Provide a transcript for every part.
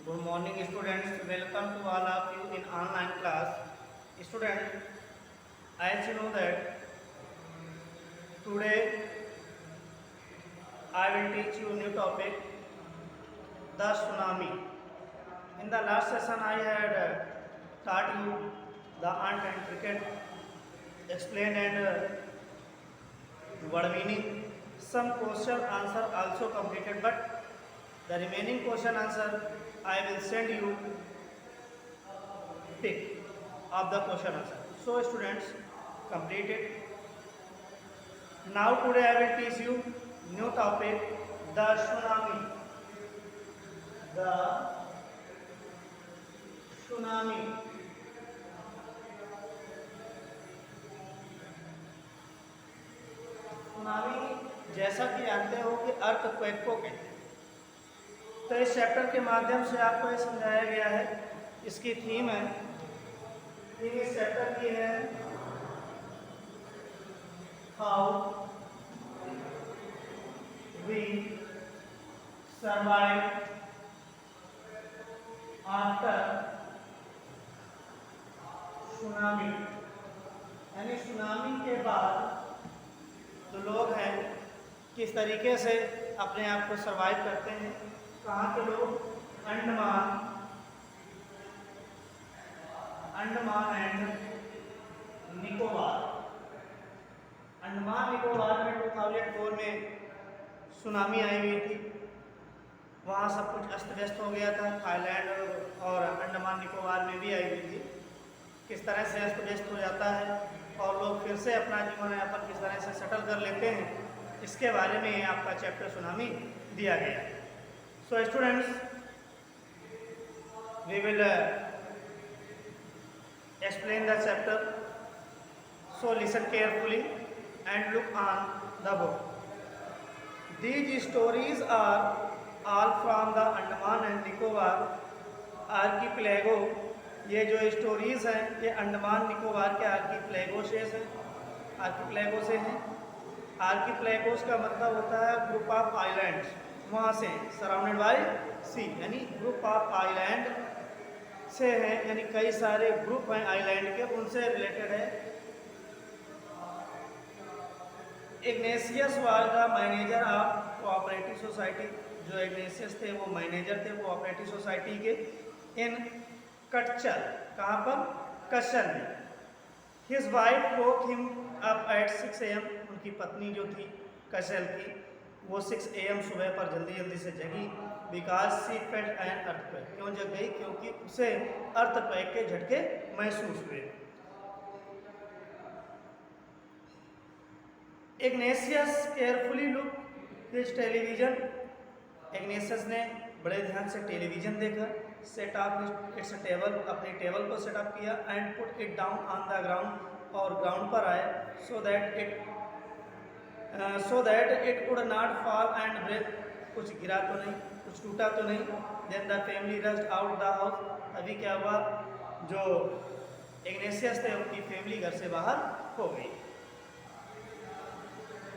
Good morning students, welcome to all of you in online class. Student, as you know that today I will teach you a new topic, the tsunami. In the last session I had taught you the ant and cricket, explained and word meaning. Some question answer also completed, but the remaining question answer I will send you pick of the question answer. So students, complete it. Now today I will teach you new topic, the tsunami. The tsunami. Tsunami जैसा कि जानते हो कि earthquake को कहते हैं। तो इस चैप्टर के माध्यम से आपको ये समझाया गया है, इसकी थीम है, थीम इस चैप्टर की है how we survive after tsunami. यानी सुनामी के बाद जो लोग हैं किस तरीके से अपने आप को सर्वाइव करते हैं। कहाँ के लोग? अंडमान एंड निकोबार। अंडमान निकोबार में 2004 में सुनामी आई हुई थी। वहाँ सब कुछ अस्त व्यस्त हो गया था। थाईलैंड और अंडमान निकोबार में भी आई हुई थी। किस तरह से अस्त व्यस्त हो जाता है और लोग फिर से अपना जीवन यापन किस तरह से सेटल कर लेते हैं, इसके बारे में आपका चैप्टर सुनामी दिया गया। So students, we will explain the chapter, so listen carefully and look on the book. These stories are all from the Andaman and Nicobar archipelago. ये जो स्टोरीज हैं ये अंडमान निकोबार के आर्किप्लेगो से हैं, आर्किप्लेगो से हैं। आर्किप्लेगोस का मतलब होता है ग्रुप ऑफ आइलैंड्स, वहाँ से सराउंडेड बाय सी, यानी ग्रुप ऑफ आइलैंड से है, यानी कई सारे ग्रुप हैं आइलैंड के, उनसे रिलेटेड है। Ignatius was the manager of cooperative society. जो इग्नेशियस थे वो मैनेजर थे कोऑपरेटिव सोसाइटी के इन कटचल। कहाँ पर? कच्चल में। His wife woke him up at 6 AM। उनकी पत्नी जो थी कच्चल की, वो 6 AM सुबह पर जल्दी जल्दी से जगी। Because C felt an earthquake. क्यों जग गई? क्योंकि उसे अर्थक्वेक के झटके महसूस हुए। Ignatius carefully look his television. Ignatius ने बड़े ध्यान से टेलीविजन देखा। सेट अप इट्स टेबल, अपनी टेबल को सेटअप किया। And put it down on the ground, और ग्राउंड पर आए। So that it would not fall and break. कुछ गिरा तो नहीं, कुछ टूटा तो नहीं। Then the family rushed out the house. अभी क्या हुआ? जो इग्नेशियस थे उनकी फैमिली घर से बाहर हो गई।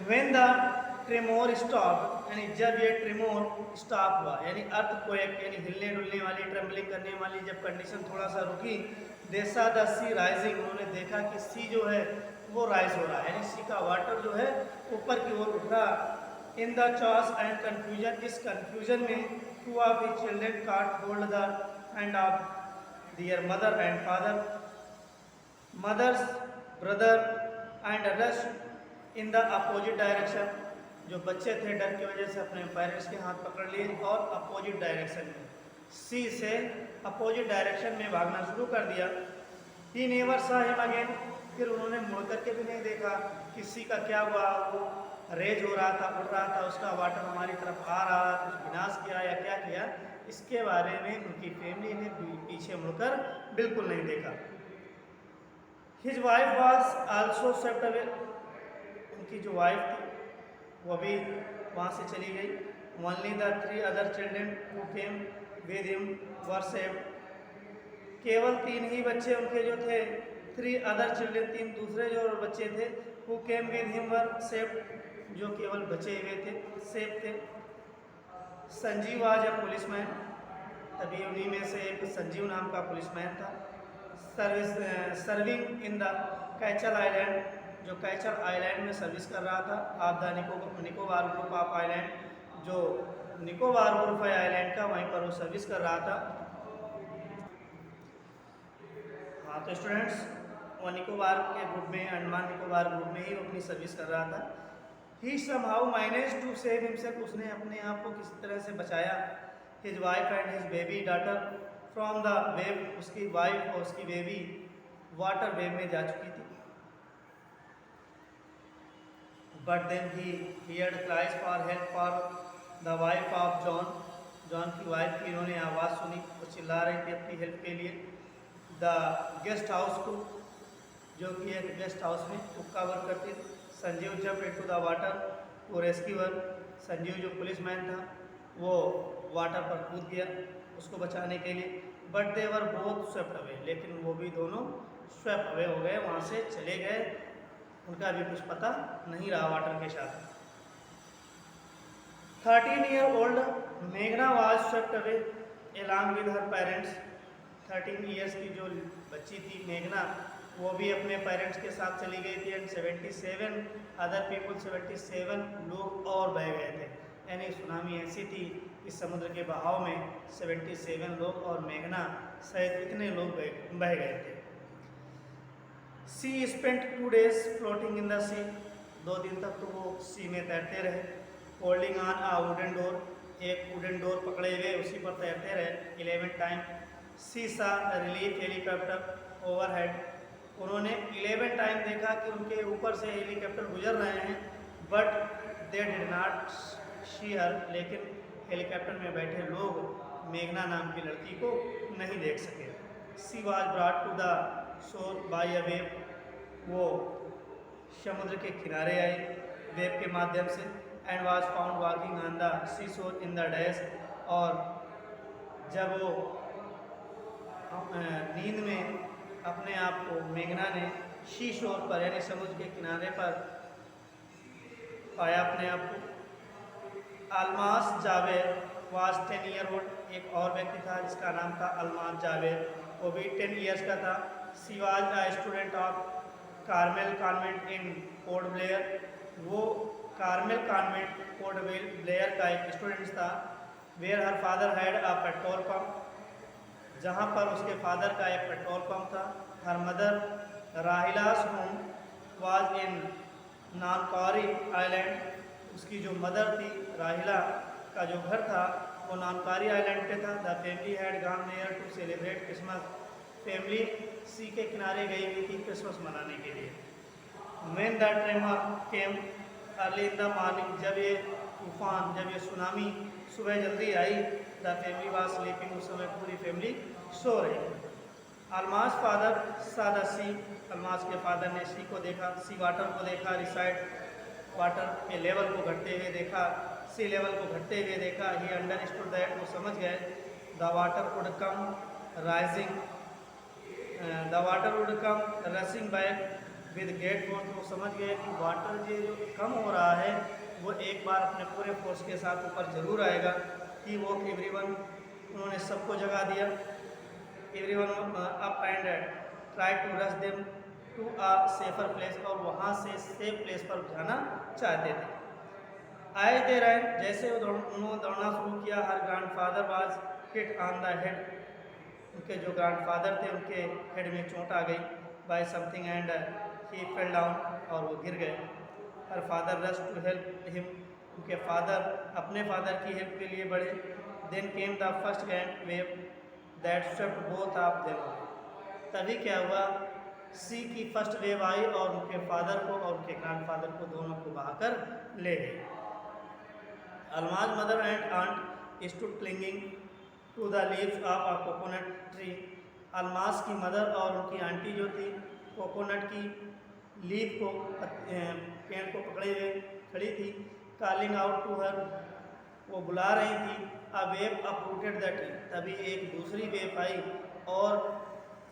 व्हेन द ट्रेमोर स्टॉप, यानी जब ये ट्रेमोर स्टॉप हुआ, यानी अर्थक्वेक यानी हिलने डुलने वाली, ट्रेम्बलिंग करने वाली जब कंडीशन थोड़ा सा रुकी, they saw the sea rising. उन्होंने देखा कि सी जो है वो राइज हो रहा है, यानी सी का वाटर जो है ऊपर की ओर उठ रहा। In the chaos and confusion, इस कन्फ्यूजन में two of his children caught hold the hand of their mother and father, mother's brother and rush in the opposite direction. जो बच्चे थे डर की वजह से अपने पेरेंट्स के हाथ पकड़ लिए और अपोजिट डायरेक्शन में, सी से अपोजिट डायरेक्शन में भागना शुरू कर दिया। He never saw him again. फिर उन्होंने मुड़ करके भी नहीं देखा कि सी का क्या हुआ। वो रेज हो रहा था, उड़ रहा था, उसका वाटर हमारी तरफ आ रहा, कुछ विनाश किया या क्या किया, इसके बारे में उनकी फैमिली ने पीछे मुड़कर बिल्कुल नहीं देखा। His wife was also swept away. उनकी जो वाइफ थी वो भी वहाँ से चली गई। Only the 3 other children who came with him were saved. केवल 3 ही बच्चे उनके जो थे, 3 अदर चिल्ड्रन, 3 दूसरे जो बच्चे थे, who came with him were saved, जो केवल बचे हुए थे, सेफ थे। Sanjeev was a policeman. तभी उन्हीं में से एक संजीव नाम का पुलिसमैन था, सर्विंग इन द कैचल आइलैंड, जो कैचल आइलैंड में सर्विस कर रहा था, आप the Nicobar group of island, जो निकोबार ग्रुप है आइलैंड का, वहीं पर वो सर्विस कर रहा था। हाँ तो स्टूडेंट्स, वो निकोबार के ग्रुप में, अंडमान निकोबार ग्रुप में ही वो अपनी सर्विस कर रहा था। He somehow managed to save himself, उसने अपने आप को किसी तरह से बचाया। His wife and his baby daughter from the wave, उसकी वाइफ और उसकी बेबी वाटर वेव में जा चुकी थी। But then he heard cries for help for the wife of John, John की वाइफ की इन्होंने आवाज़ सुनी, वो चिल्ला रही थी अपनी हेल्प के लिए। द गेस्ट हाउस को, जो कि एक गेस्ट हाउस में हुक्का वर्क करती थी। संजीव जब into the water to rescuer, Sanjeev जो पुलिसमैन था वो वाटर पर कूद गया उसको बचाने के लिए। But they were both swept away, लेकिन वो भी दोनों स्वेप्ट अवे हो गए, वहाँ से चले गए, उनका भी कुछ पता नहीं रहा वाटर के साथ। 13-year-old मेघना was swept away along with her parents, 13 years की जो बच्ची थी मेघना, वो भी अपने पेरेंट्स के साथ चली गई थी। एंड 77 अदर पीपल, 77 लोग और बह गए थे, यानी सुनामी ऐसी थी इस समुद्र के बहाव में 77 लोग और मेघना सहित इतने लोग बह गए थे। She spent 2 days floating in the sea, 2 दिन तक तो वो सी में तैरते रहे। Holding on a wooden door, एक वुडन डोर पकड़े हुए उसी पर तैरते रहे। 11 टाइम सी सा रिलीफ हेलीकॉप्टर ओवरहेड, उन्होंने 11 टाइम देखा कि उनके ऊपर से हेलीकॉप्टर गुजर रहे हैं। बट दे डिड नॉट सी हर, लेकिन हेलीकॉप्टर में बैठे लोग मेघना नाम की लड़की को नहीं देख सके। She was brought to the shore by a wave, वो समुद्र के किनारे आई वेव के माध्यम से। And was found walking on the sea shore in the dash, और जब वो नींद में अपने आप को मेघना ने सी शोर पर यानी समुद्र के किनारे पर पाया अपने आप को। Almas Javed was 10 year old, एक और व्यक्ति था जिसका नाम था अलमास जावेद, वो भी 10 ईयर्स का था। She was a student of Carmel convent in Port Blair, वो कार्मेल कॉन्वेंट पोर्ट ब्लेयर का एक स्टूडेंट था। Where her father had a petrol pump, जहाँ पर उसके फादर का एक पेट्रोल पंप था। Her mother Rahila's home was in Nancowry island, उसकी जो मदर थी राहिला का जो घर था वो नानकारी आइलैंड पे था। The family had gone there to celebrate Christmas, family sea के किनारे गई हुई थी क्रिसमस मनाने के लिए। When the tremor came early in the morning, जब ये तूफान, जब ये सुनामी सुबह जल्दी आई, द फैमिली वाज स्लीपिंग, उस समय पूरी फैमिली सो रही थी। Almas father saw the sea, Almas के फादर ने सी को देखा, सी वाटर को देखा, रिसाइड वाटर के लेवल को घटते हुए देखा, सी लेवल को घटते हुए देखा। ही अंडरस्टूड दैट, वो समझ गए the water would come rising, the water would come rushing back with great force, वो समझ गए कि वाटर जो कम हो रहा है वो एक बार अपने पूरे फोर्स के साथ ऊपर जरूर आएगा। कि वो एवरीवन, उन्होंने सबको जगा दिया। Everyone up and try to rush them to a safer place, और वहाँ से सेफ प्लेस पर जाना चाहते थे। आए दे रैन, जैसे उन्होंने दौड़ना शुरू किया, her grandfather was hit on the head, उनके जो ग्रैंडफादर थे उनके हेड में चोट आ गई। By something and he fell down, और वो गिर गए। Her father rush to help him, उनके फादर अपने फादर की हेल्प के लिए बढ़े। Then came the first grand wave that swept both of them, तभी क्या हुआ, सी की फर्स्ट वेव आई और उनके फादर को और उनके ग्रैंडफादर को दोनों को बहाकर ले गई। Almas mother and aunt stood clinging to the leaves of a coconut tree, Almas की मदर और उनकी आंटी जो थी कोकोनट की लीफ को, पेड़ को पकड़े हुए खड़ी थी। कॉलिंग आउट टू हर, वो बुला रही थी। A wave uprooted the tree, तभी एक दूसरी वेव आई और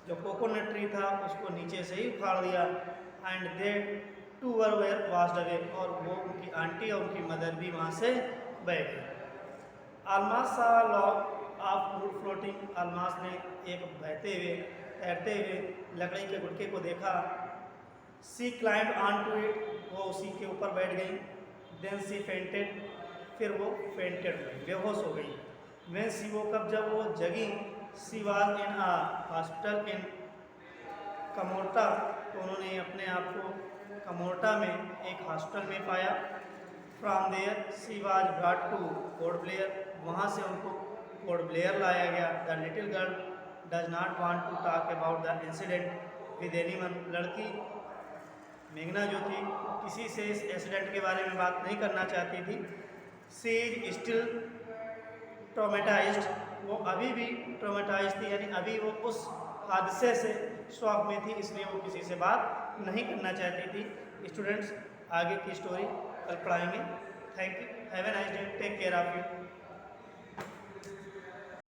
जो कोकोनट ट्री था उसको नीचे से ही उखाड़ दिया। And they too were washed away, और वो उनकी आंटी और उनकी मदर भी वहाँ से बह गई। अलमास सा लॉग ऑफ फ्लोटिंग अल्मास ने एक बहते हुए तैरते हुए लकड़ी के गुटके को देखा। सी क्लाइंब ऑन टू इट, वो उसी के ऊपर बैठ गई। देन सी फेंटेड, फिर वो फेंटेड हो गई, बेहोश हो गई। वेन सी वो कब, जब वो जगी, she was in a hospital in Kamorta, तो उन्होंने अपने आप को कमोर्टा में एक हॉस्पिटल में पाया। From there she was brought to Port Blair, वहाँ से उनको पोर्ट ब्लेयर लाया गया। The little girl does not want to talk about the incident with anyone, लड़की मेघना जो थी किसी से इस इंसिडेंट के बारे में बात नहीं करना चाहती थी। सी इज स्टिल ट्रोमेटाइज्ड, वो अभी भी ट्रोमेटाइज थी, यानी अभी वो उस हादसे से शॉक में थी, इसलिए वो किसी से बात नहीं करना चाहती थी। स्टूडेंट्स, आगे की स्टोरी कल पढ़ाएंगे। Thank you, have a nice day, take care of you.